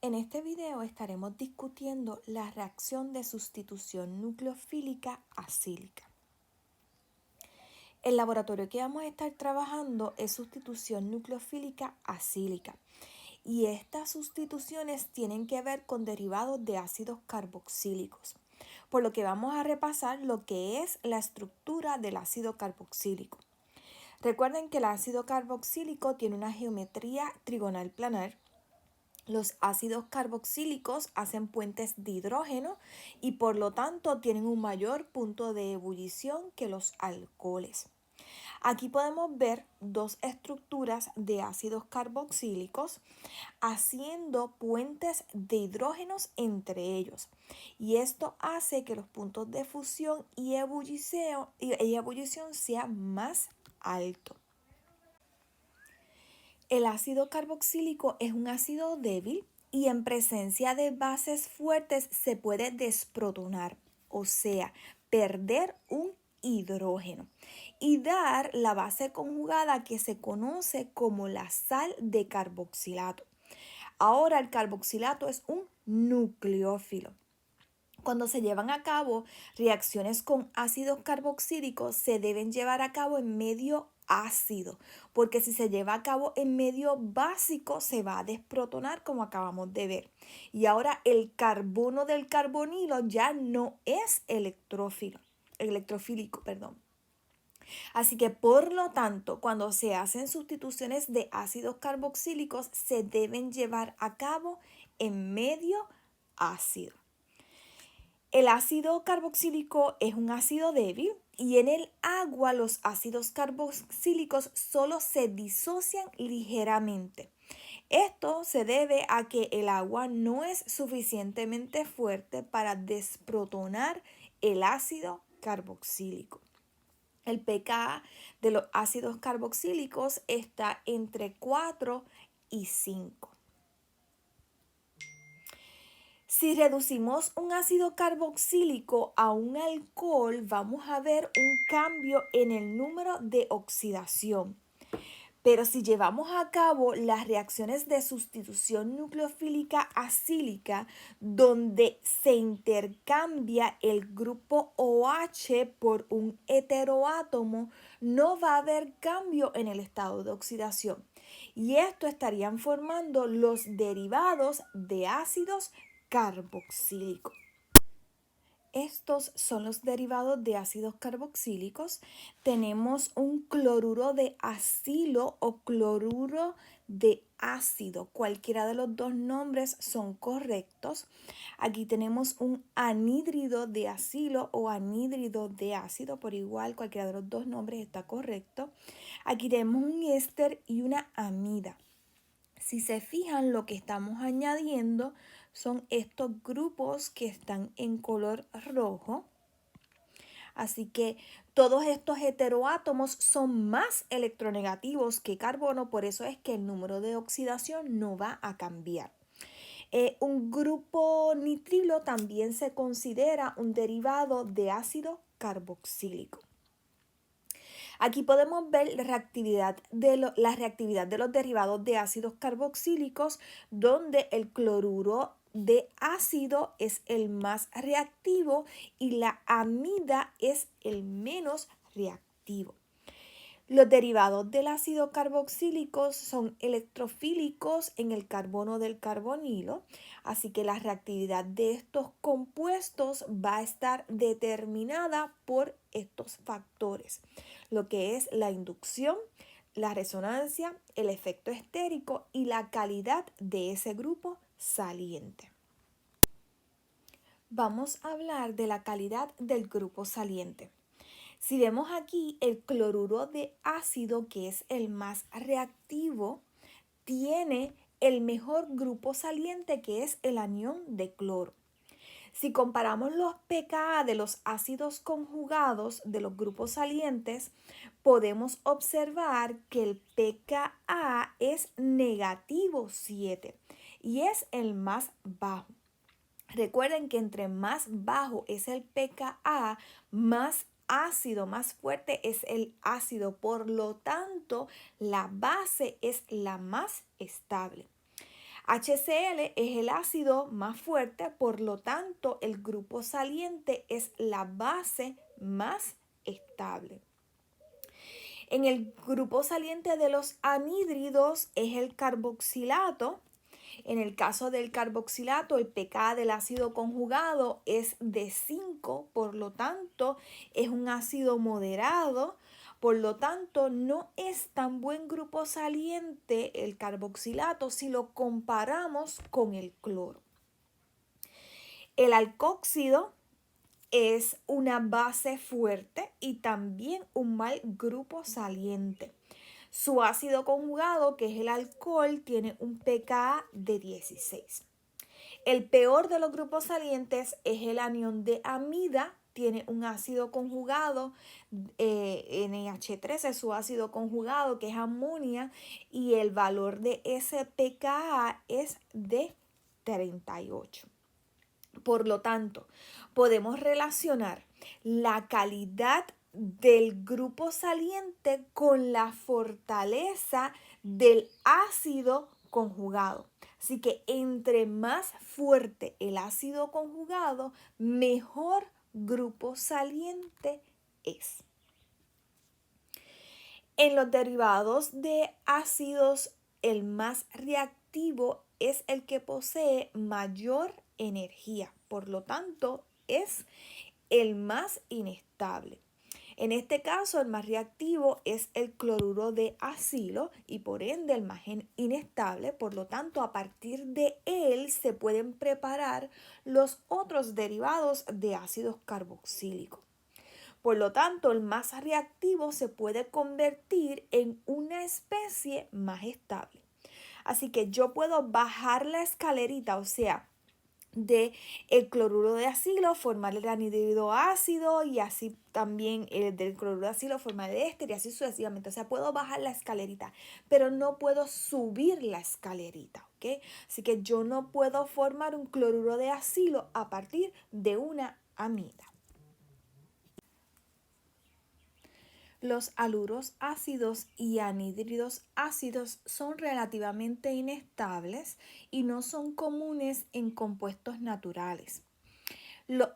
En este video estaremos discutiendo la reacción de sustitución nucleofílica acílica. El laboratorio que vamos a estar trabajando es sustitución nucleofílica acílica y estas sustituciones tienen que ver con derivados de ácidos carboxílicos, por lo que vamos a repasar lo que es la estructura del ácido carboxílico. Recuerden que el ácido carboxílico tiene una geometría trigonal planar. Los ácidos carboxílicos hacen puentes de hidrógeno y por lo tanto tienen un mayor punto de ebullición que los alcoholes. Aquí podemos ver dos estructuras de ácidos carboxílicos haciendo puentes de hidrógenos entre ellos. Y esto hace que los puntos de fusión y ebullición sean más altos. El ácido carboxílico es un ácido débil y en presencia de bases fuertes se puede desprotonar, o sea, perder un hidrógeno y dar la base conjugada que se conoce como la sal de carboxilato. Ahora el carboxilato es un nucleófilo. Cuando se llevan a cabo reacciones con ácidos carboxílicos, se deben llevar a cabo en medio ácido, porque si se lleva a cabo en medio básico se va a desprotonar como acabamos de ver. Y ahora el carbono del carbonilo ya no es electrofílico. Así que por lo tanto, cuando se hacen sustituciones de ácidos carboxílicos, se deben llevar a cabo en medio ácido. El ácido carboxílico es un ácido débil y en el agua los ácidos carboxílicos solo se disocian ligeramente. Esto se debe a que el agua no es suficientemente fuerte para desprotonar el ácido carboxílico. El pKa de los ácidos carboxílicos está entre 4 y 5. Si reducimos un ácido carboxílico a un alcohol, vamos a ver un cambio en el número de oxidación. Pero si llevamos a cabo las reacciones de sustitución nucleofílica acílica, donde se intercambia el grupo OH por un heteroátomo, no va a haber cambio en el estado de oxidación. Y esto estarían formando los derivados de ácidos carboxílicos. Estos son los derivados de ácidos carboxílicos. Tenemos un cloruro de acilo o cloruro de ácido. Cualquiera de los dos nombres son correctos. Aquí tenemos un anhídrido de acilo o anhídrido de ácido. Por igual, cualquiera de los dos nombres está correcto. Aquí tenemos un éster y una amida. Si se fijan, lo que estamos añadiendo son estos grupos que están en color rojo. Así que todos estos heteroátomos son más electronegativos que carbono, por eso es que el número de oxidación no va a cambiar. Un grupo nitrilo también se considera un derivado de ácido carboxílico. Aquí podemos ver la reactividad de los derivados de ácidos carboxílicos, donde el cloruro de ácido es el más reactivo y la amida es el menos reactivo. Los derivados del ácido carboxílico son electrofílicos en el carbono del carbonilo, así que la reactividad de estos compuestos va a estar determinada por estos factores, lo que es la inducción, la resonancia, el efecto estérico y la calidad de ese grupo saliente. Vamos a hablar de la calidad del grupo saliente. Si vemos aquí, el cloruro de ácido, que es el más reactivo, tiene el mejor grupo saliente, que es el anión de cloro. Si comparamos los pKa de los ácidos conjugados de los grupos salientes, podemos observar que el pKa es negativo 7 y es el más bajo. Recuerden que entre más bajo es el pKa, más ácido, más fuerte es el ácido. Por lo tanto, la base es la más estable. HCl es el ácido más fuerte, por lo tanto, el grupo saliente es la base más estable. En el grupo saliente de los anhídridos es el carboxilato. En el caso del carboxilato, el pK del ácido conjugado es de 5, por lo tanto, es un ácido moderado. Por lo tanto, no es tan buen grupo saliente el carboxilato si lo comparamos con el cloro. El alcohóxido es una base fuerte y también un mal grupo saliente. Su ácido conjugado, que es el alcohol, tiene un pKa de 16. El peor de los grupos salientes es el anión de amida, tiene un ácido conjugado, NH3 es su ácido conjugado, que es amonia, y el valor de ese pKa es de 38. Por lo tanto, podemos relacionar la calidad del grupo saliente con la fortaleza del ácido conjugado. Así que entre más fuerte el ácido conjugado, mejor grupo saliente es. En los derivados de ácidos, el más reactivo es el que posee mayor energía, por lo tanto es el más inestable. En este caso, el más reactivo es el cloruro de acilo y por ende el más inestable. Por lo tanto, a partir de él se pueden preparar los otros derivados de ácidos carboxílicos. Por lo tanto, el más reactivo se puede convertir en una especie más estable. Así que yo puedo bajar la escalerita, o sea, de el cloruro de acilo, formar el anhídrido ácido y así también el del cloruro de acilo formar el éster y así sucesivamente. O sea, puedo bajar la escalerita, pero no puedo subir la escalerita, ¿ok? Así que yo no puedo formar un cloruro de acilo a partir de una amida. Los haluros ácidos y anhídridos ácidos son relativamente inestables y no son comunes en compuestos naturales. Los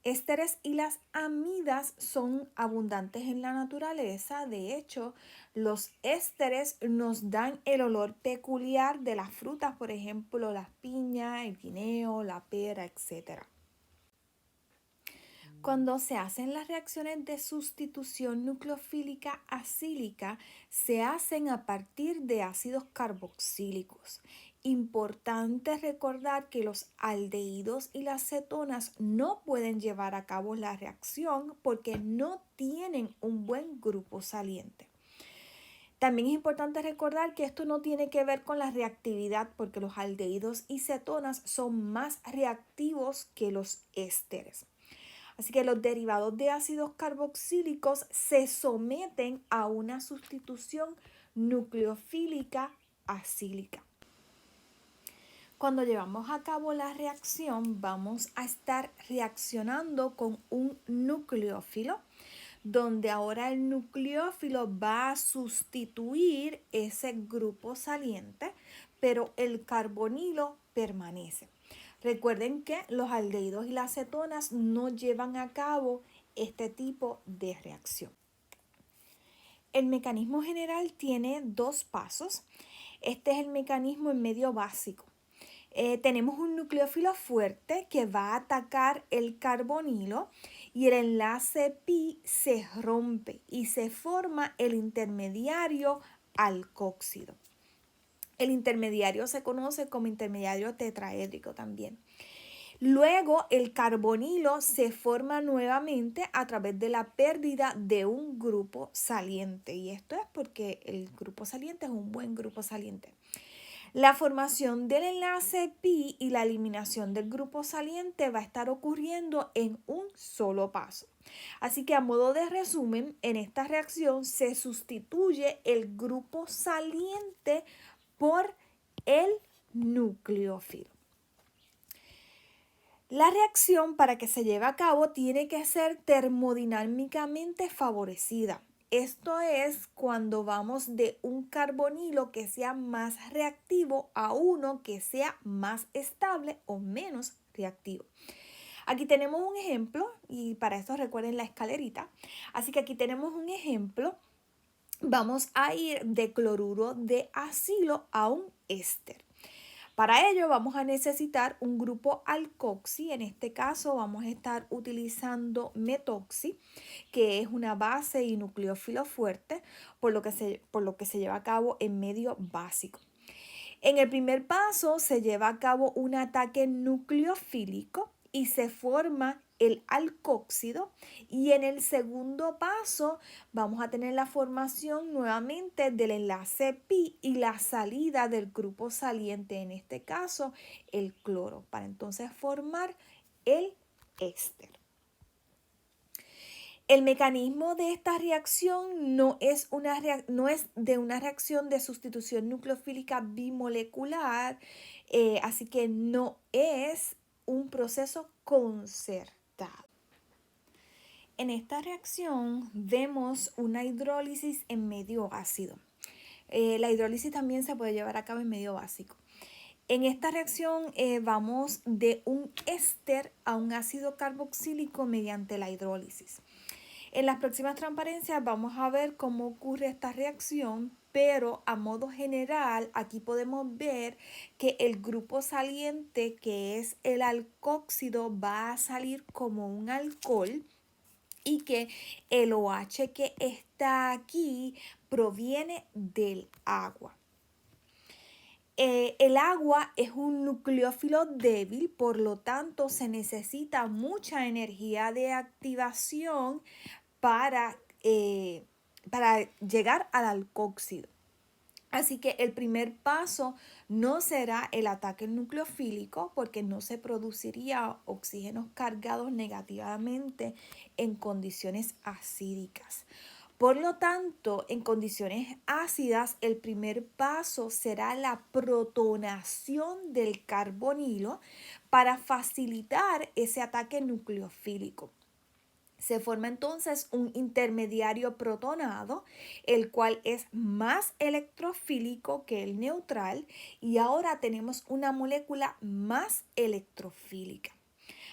ésteres y las amidas son abundantes en la naturaleza. De hecho, los ésteres nos dan el olor peculiar de las frutas, por ejemplo, las piñas, el guineo, la pera, etc. Cuando se hacen las reacciones de sustitución nucleofílica acílica, se hacen a partir de ácidos carboxílicos. Importante recordar que los aldehídos y las cetonas no pueden llevar a cabo la reacción porque no tienen un buen grupo saliente. También es importante recordar que esto no tiene que ver con la reactividad porque los aldehídos y cetonas son más reactivos que los ésteres. Así que los derivados de ácidos carboxílicos se someten a una sustitución nucleofílica acílica. Cuando llevamos a cabo la reacción, vamos a estar reaccionando con un nucleófilo, donde ahora el nucleófilo va a sustituir ese grupo saliente, pero el carbonilo permanece. Recuerden que los aldehídos y las cetonas no llevan a cabo este tipo de reacción. El mecanismo general tiene dos pasos. Este es el mecanismo en medio básico. Tenemos un nucleófilo fuerte que va a atacar el carbonilo y el enlace pi se rompe y se forma el intermediario alcohóxido. El intermediario se conoce como intermediario tetraédrico también. Luego el carbonilo se forma nuevamente a través de la pérdida de un grupo saliente. Y esto es porque el grupo saliente es un buen grupo saliente. La formación del enlace pi y la eliminación del grupo saliente va a estar ocurriendo en un solo paso. Así que a modo de resumen, en esta reacción se sustituye el grupo saliente por el nucleófilo. La reacción para que se lleve a cabo tiene que ser termodinámicamente favorecida Esto es cuando vamos de un carbonilo que sea más reactivo a uno que sea más estable o menos reactivo. Aquí tenemos un ejemplo y para esto recuerden la escalerita. Así que aquí tenemos un ejemplo. Vamos a ir de cloruro de acilo a un éster. Para ello vamos a necesitar un grupo alcoxi. En este caso vamos a estar utilizando metoxi, que es una base y nucleófilo fuerte, por lo que se lleva a cabo en medio básico. En el primer paso se lleva a cabo un ataque nucleofílico y se forma el alcóxido, y en el segundo paso vamos a tener la formación nuevamente del enlace pi y la salida del grupo saliente, en este caso el cloro, para entonces formar el éster. El mecanismo de esta reacción no es de una reacción de sustitución nucleofílica bimolecular, así que no es un proceso concertado. En esta reacción vemos una hidrólisis en medio ácido. La hidrólisis también se puede llevar a cabo en medio básico. En esta reacción vamos de un éster a un ácido carboxílico mediante la hidrólisis. En las próximas transparencias vamos a ver cómo ocurre esta reacción, pero a modo general aquí podemos ver que el grupo saliente, que es el alcóxido, va a salir como un alcohol y que el OH que está aquí proviene del agua. El agua es un nucleófilo débil, por lo tanto se necesita mucha energía de activación para llegar al alcóxido. Así que el primer paso no será el ataque nucleofílico, porque no se produciría oxígenos cargados negativamente en condiciones acídicas. Por lo tanto, en condiciones ácidas, el primer paso será la protonación del carbonilo para facilitar ese ataque nucleofílico. Se forma entonces un intermediario protonado, el cual es más electrofílico que el neutral, y ahora tenemos una molécula más electrofílica.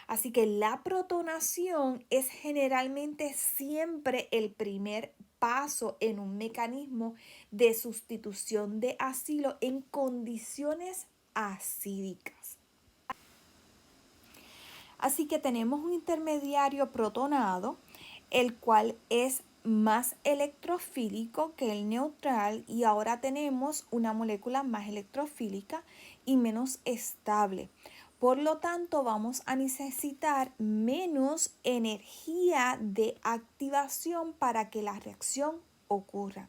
Así que la protonación es generalmente siempre el primer paso en un mecanismo de sustitución de acilo en condiciones acídicas. Así que tenemos un intermediario protonado, el cual es más electrofílico que el neutral, y ahora tenemos una molécula más electrofílica y menos estable. Por lo tanto, vamos a necesitar menos energía de activación para que la reacción ocurra.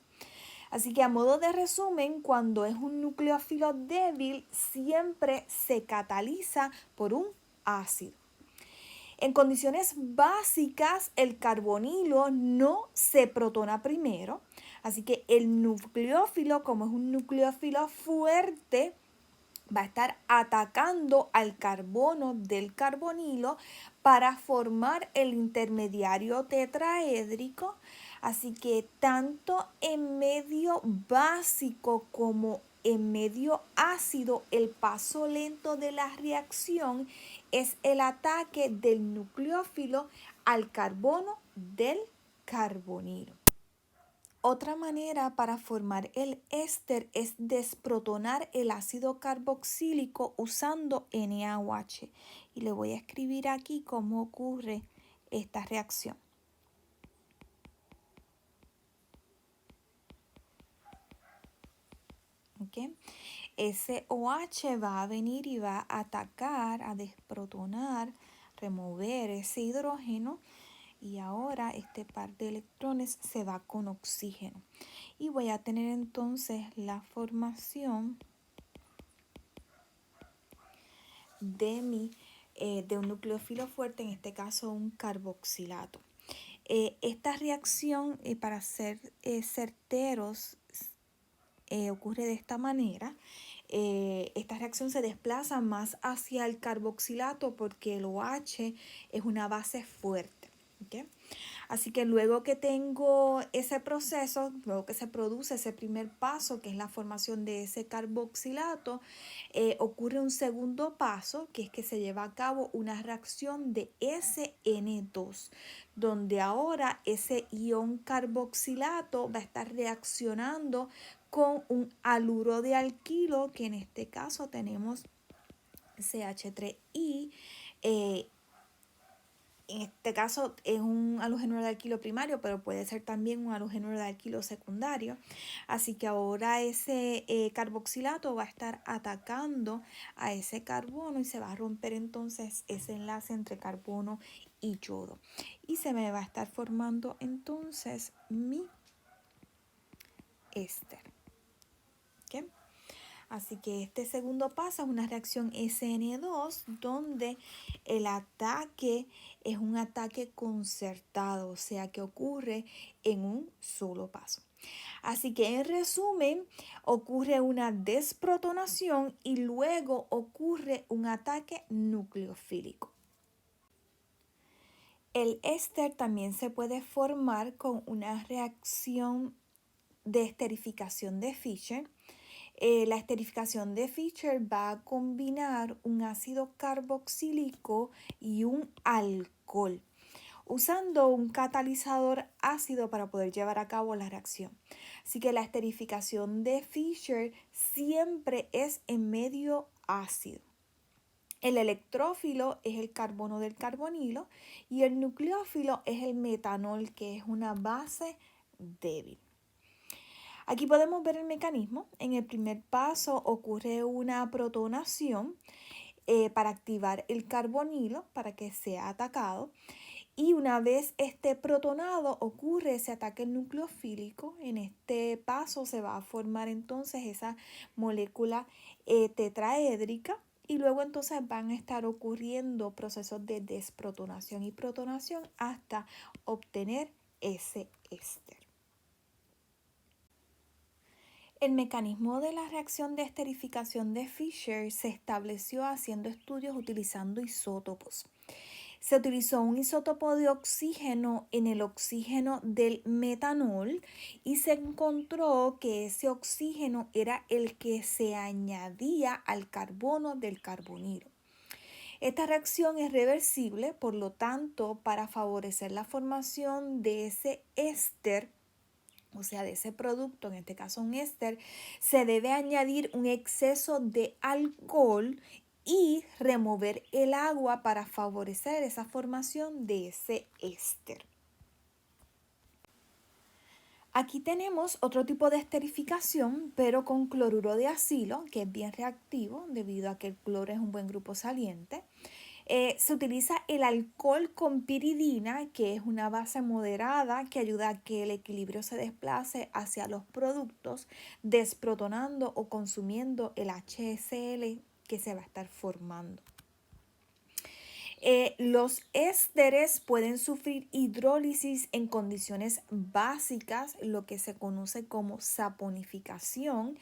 Así que a modo de resumen, cuando es un nucleófilo débil, siempre se cataliza por un ácido. En condiciones básicas, el carbonilo no se protona primero, así que el nucleófilo, como es un nucleófilo fuerte, va a estar atacando al carbono del carbonilo para formar el intermediario tetraédrico. Así que tanto en medio básico como en medio ácido, el paso lento de la reacción es el ataque del nucleófilo al carbono del carbonilo. Otra manera para formar el éster es desprotonar el ácido carboxílico usando NaOH. Y le voy a escribir aquí cómo ocurre esta reacción. ¿Okay? Ese OH va a venir y va a atacar, a desprotonar, remover ese hidrógeno, y ahora este par de electrones se va con oxígeno. Y voy a tener entonces la formación de un nucleófilo fuerte, en este caso un carboxilato. Esta reacción, para ser certeros, ocurre de esta manera. Esta reacción se desplaza más hacia el carboxilato porque el OH es una base fuerte. ¿Okay? Así que luego que tengo ese proceso, luego que se produce ese primer paso, que es la formación de ese carboxilato, ocurre un segundo paso, que es que se lleva a cabo una reacción de SN2, donde ahora ese ion carboxilato va a estar reaccionando con un haluro de alquilo, que en este caso tenemos CH3I. En este caso es un halogénuro de alquilo primario, pero puede ser también un halogénuro de alquilo secundario. Así que ahora ese carboxilato va a estar atacando a ese carbono y se va a romper entonces ese enlace entre carbono y yodo. Y se me va a estar formando entonces mi éster. ¿Okay? Así que este segundo paso es una reacción SN2 donde el ataque es un ataque concertado, o sea que ocurre en un solo paso. Así que en resumen, ocurre una desprotonación y luego ocurre un ataque nucleofílico. El éster también se puede formar con una reacción de esterificación de Fischer. La esterificación de Fischer va a combinar un ácido carboxílico y un alcohol, usando un catalizador ácido para poder llevar a cabo la reacción. Así que la esterificación de Fischer siempre es en medio ácido. El electrófilo es el carbono del carbonilo y el nucleófilo es el metanol, que es una base débil. Aquí podemos ver el mecanismo. En el primer paso ocurre una protonación para activar el carbonilo para que sea atacado. Y una vez esté protonado, ocurre ese ataque nucleofílico. En este paso se va a formar entonces esa molécula tetraédrica. Y luego entonces van a estar ocurriendo procesos de desprotonación y protonación hasta obtener ese éster. El mecanismo de la reacción de esterificación de Fischer se estableció haciendo estudios utilizando isótopos. Se utilizó un isótopo de oxígeno en el oxígeno del metanol y se encontró que ese oxígeno era el que se añadía al carbono del carbonilo. Esta reacción es reversible, por lo tanto, para favorecer la formación de ese éster, o sea, de ese producto, en este caso un éster, se debe añadir un exceso de alcohol y remover el agua para favorecer esa formación de ese éster. Aquí tenemos otro tipo de esterificación, pero con cloruro de acilo, que es bien reactivo debido a que el cloro es un buen grupo saliente. Se utiliza el alcohol con piridina, que es una base moderada que ayuda a que el equilibrio se desplace hacia los productos, desprotonando o consumiendo el HCl que se va a estar formando. Los ésteres pueden sufrir hidrólisis en condiciones básicas, lo que se conoce como saponificación.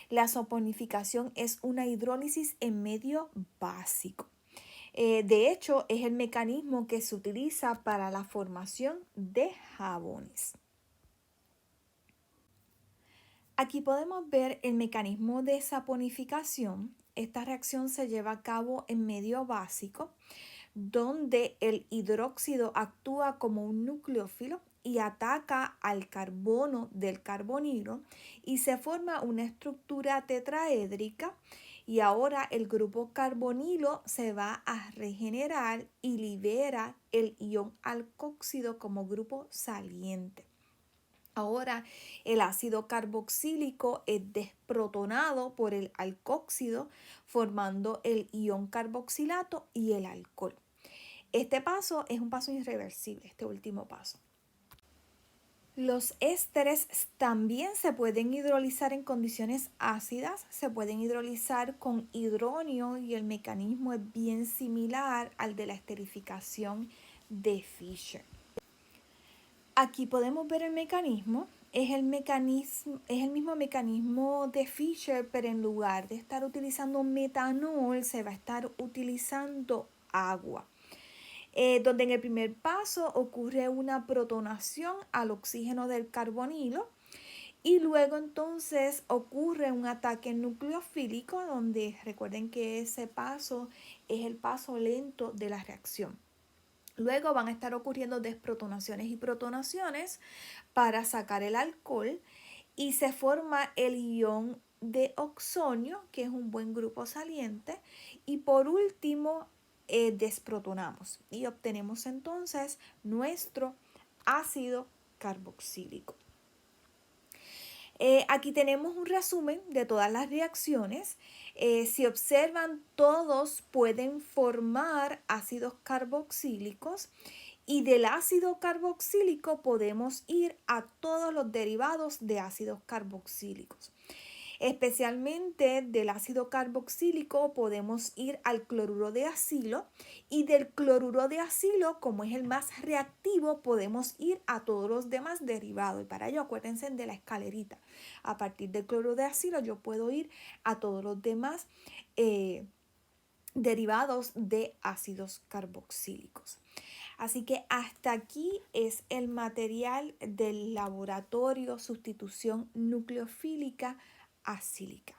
La saponificación es una hidrólisis en medio básico. De hecho, es el mecanismo que se utiliza para la formación de jabones. Aquí podemos ver el mecanismo de saponificación. Esta reacción se lleva a cabo en medio básico, donde el hidróxido actúa como un nucleófilo y ataca al carbono del carbonilo y se forma una estructura tetraédrica. Y ahora el grupo carbonilo se va a regenerar y libera el ion alcoxído como grupo saliente. Ahora el ácido carboxílico es desprotonado por el alcóxido, formando el ion carboxilato y el alcohol. Este paso es un paso irreversible, este último paso. Los ésteres también se pueden hidrolizar en condiciones ácidas, se pueden hidrolizar con hidronio y el mecanismo es bien similar al de la esterificación de Fischer. Aquí podemos ver el mecanismo. Es el mismo mecanismo de Fischer, pero en lugar de estar utilizando metanol, se va a estar utilizando agua. donde en el primer paso ocurre una protonación al oxígeno del carbonilo y luego entonces ocurre un ataque nucleofílico donde recuerden que ese paso es el paso lento de la reacción. Luego van a estar ocurriendo desprotonaciones y protonaciones para sacar el alcohol y se forma el ion de oxonio, que es un buen grupo saliente, y por último desprotonamos y obtenemos entonces nuestro ácido carboxílico. Aquí tenemos un resumen de todas las reacciones. Si observan, todos pueden formar ácidos carboxílicos y del ácido carboxílico podemos ir a todos los derivados de ácidos carboxílicos. Especialmente del ácido carboxílico podemos ir al cloruro de acilo y del cloruro de acilo, como es el más reactivo, podemos ir a todos los demás derivados. Y para ello acuérdense de la escalerita. A partir del cloruro de acilo yo puedo ir a todos los demás derivados de ácidos carboxílicos. Así que hasta aquí es el material del laboratorio sustitución nucleofílica acílica.